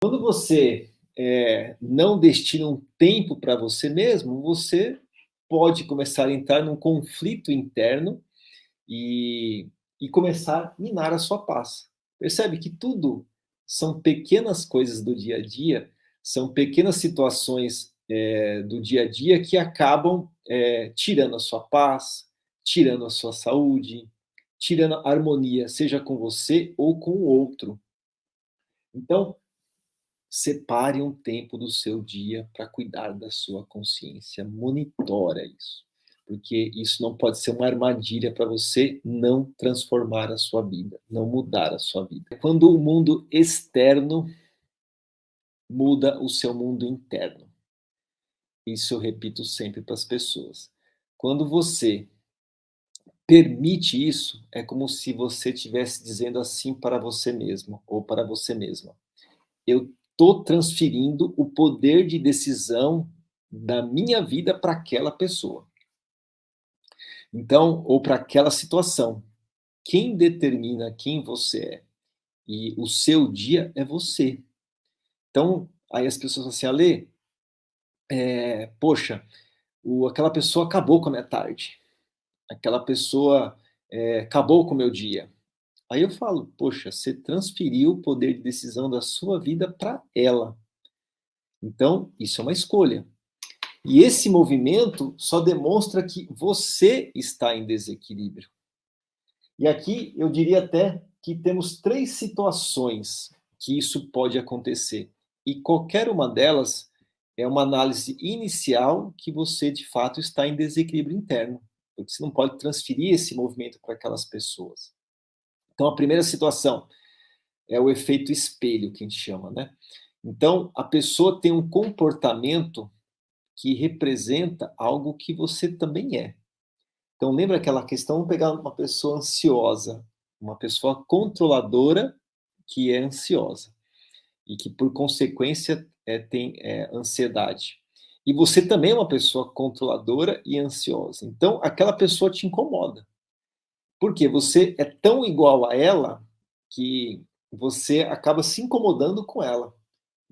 Quando você não destina um tempo para você mesmo, você pode começar a entrar num conflito interno e, e começar a minar a sua paz. Percebe que tudo são pequenas coisas do dia a dia, são pequenas situações do dia a dia que acabam tirando a sua paz, tirando a sua saúde, tirando a harmonia, seja com você ou com o outro. Então, separe um tempo do seu dia para cuidar da sua consciência. Monitora isso. Porque isso não pode ser uma armadilha para você não transformar a sua vida, não mudar a sua vida. Quando o mundo externo muda o seu mundo interno. Isso eu repito sempre para as pessoas. Quando você permite isso, é como se você estivesse dizendo assim para você mesmo ou para você mesma: eu estou transferindo o poder de decisão da minha vida para aquela pessoa. Então, ou para aquela situação. Quem determina quem você é e o seu dia é você. Então, aí as pessoas falam assim, Ale, poxa, aquela pessoa acabou com a minha tarde. Aquela pessoa acabou com o meu dia. Aí eu falo, poxa, você transferiu o poder de decisão da sua vida para ela. Então, isso é uma escolha. E esse movimento só demonstra que você está em desequilíbrio. E aqui eu diria até que temos 3 situações que isso pode acontecer. E qualquer uma delas é uma análise inicial que você de fato está em desequilíbrio interno, porque você não pode transferir esse movimento para aquelas pessoas. Então a primeira situação é o efeito espelho, que a gente chama, né? Então a pessoa tem um comportamento que representa algo que você também é. Então, lembra aquela questão? Vamos pegar uma pessoa ansiosa, uma pessoa controladora que é ansiosa e que, por consequência, tem ansiedade. E você também é uma pessoa controladora e ansiosa. Então, aquela pessoa te incomoda. Por quê? Você é tão igual a ela que você acaba se incomodando com ela.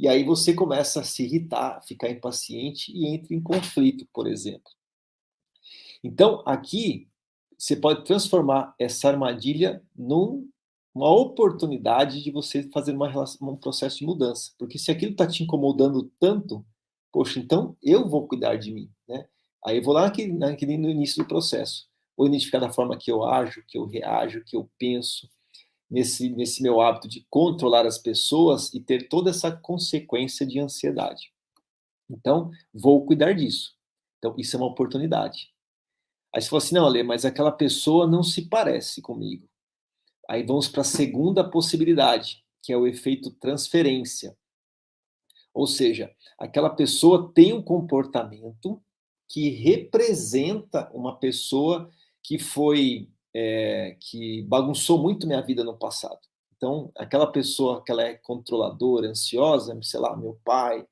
E aí você começa a se irritar, ficar impaciente e entra em conflito, por exemplo. Então, aqui, você pode transformar essa armadilha numa oportunidade de você fazer um processo de mudança. Porque se aquilo está te incomodando tanto, poxa, então eu vou cuidar de mim, né? Aí eu vou lá no início do processo. Vou identificar da forma que eu ajo, que eu reajo, que eu penso, nesse meu hábito de controlar as pessoas e ter toda essa consequência de ansiedade. Então, vou cuidar disso. Então, isso é uma oportunidade. Aí você fala assim, não, Ale, mas aquela pessoa não se parece comigo. Aí vamos para a segunda possibilidade, que é o efeito transferência. Ou seja, aquela pessoa tem um comportamento que representa uma pessoa que que bagunçou muito minha vida no passado. Então, aquela pessoa que ela é controladora, ansiosa, sei lá, meu pai,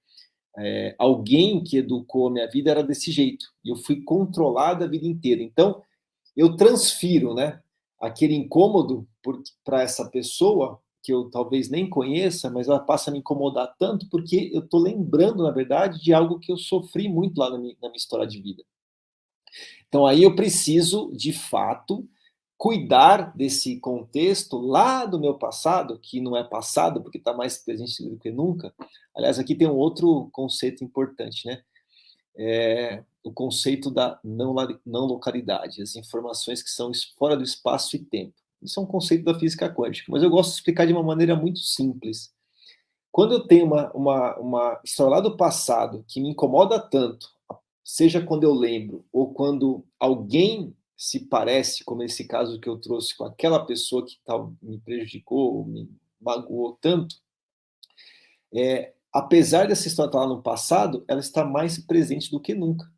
alguém que educou a minha vida era desse jeito. E eu fui controlado a vida inteira. Então, eu transfiro, né, aquele incômodo para essa pessoa que eu talvez nem conheça, mas ela passa a me incomodar tanto porque eu estou lembrando, na verdade, de algo que eu sofri muito lá na minha história de vida. Então aí eu preciso, de fato, cuidar desse contexto lá do meu passado, que não é passado, porque está mais presente do que nunca. Aliás, aqui tem um outro conceito importante, né? O conceito da não localidade, as informações que são fora do espaço e tempo. Isso é um conceito da física quântica, mas eu gosto de explicar de uma maneira muito simples. Quando eu tenho uma história lá do passado que me incomoda tanto, seja quando eu lembro ou quando alguém se parece, como esse caso que eu trouxe com aquela pessoa que me prejudicou, me magoou tanto, apesar dessa história estar lá no passado, ela está mais presente do que nunca.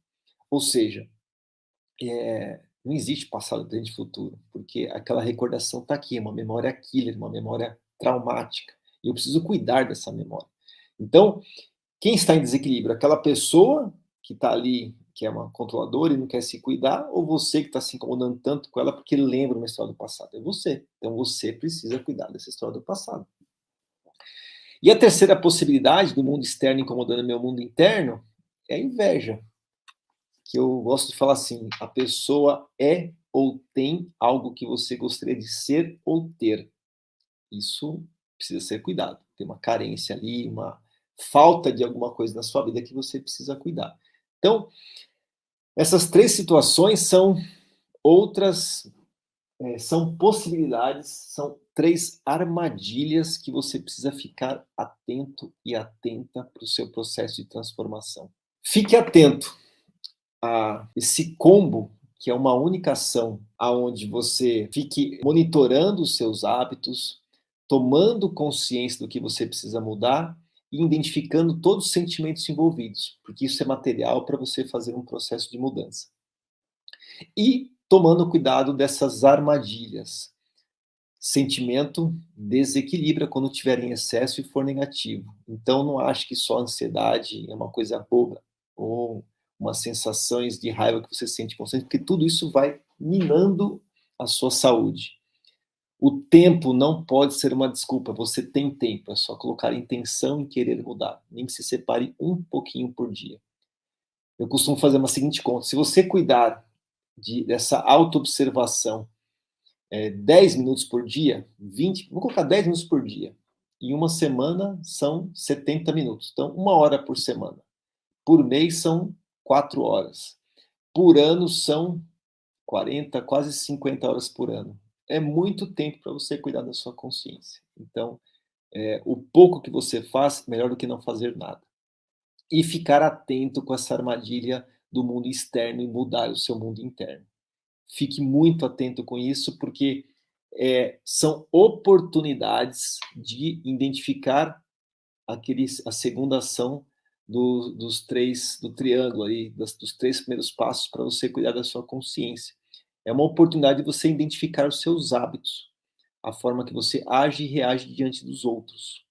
Ou seja, não existe passado, presente e futuro, porque aquela recordação está aqui, é uma memória killer, uma memória traumática, e eu preciso cuidar dessa memória. Então, quem está em desequilíbrio? Aquela pessoa que está ali, que é uma controladora e não quer se cuidar, ou você que está se incomodando tanto com ela porque lembra uma história do passado? É você. Então você precisa cuidar dessa história do passado. E a terceira possibilidade do mundo externo incomodando meu mundo interno é a inveja, que eu gosto de falar assim: a pessoa é ou tem algo que você gostaria de ser ou ter. Isso precisa ser cuidado. Tem uma carência ali, uma falta de alguma coisa na sua vida que você precisa cuidar. Então, essas três situações são outras, são possibilidades, são três armadilhas que você precisa ficar atento e atenta para o seu processo de transformação. Fique atento a esse combo, que é uma única ação, aonde você fique monitorando os seus hábitos, tomando consciência do que você precisa mudar e identificando todos os sentimentos envolvidos, porque isso é material para você fazer um processo de mudança. E tomando cuidado dessas armadilhas. Sentimento desequilibra quando tiver em excesso e for negativo. Então não ache que só ansiedade é uma coisa boba ou umas sensações de raiva que você sente constante, porque tudo isso vai minando a sua saúde. O tempo não pode ser uma desculpa, você tem tempo, é só colocar intenção em querer mudar, nem que se separe um pouquinho por dia. Eu costumo fazer uma seguinte conta: se você cuidar dessa autoobservação 10 minutos por dia, 20, vou colocar 10 minutos por dia. Em uma semana são 70 minutos. Então, 1 hora por semana. Por mês são 4 horas. Por ano são 40, quase 50 horas por ano. É muito tempo para você cuidar da sua consciência. Então, o pouco que você faz, melhor do que não fazer nada. E ficar atento com essa armadilha do mundo externo e mudar o seu mundo interno. Fique muito atento com isso, porque são oportunidades de identificar a segunda ação do triângulo aí, dos 3 primeiros passos para você cuidar da sua consciência. É uma oportunidade de você identificar os seus hábitos, a forma que você age e reage diante dos outros.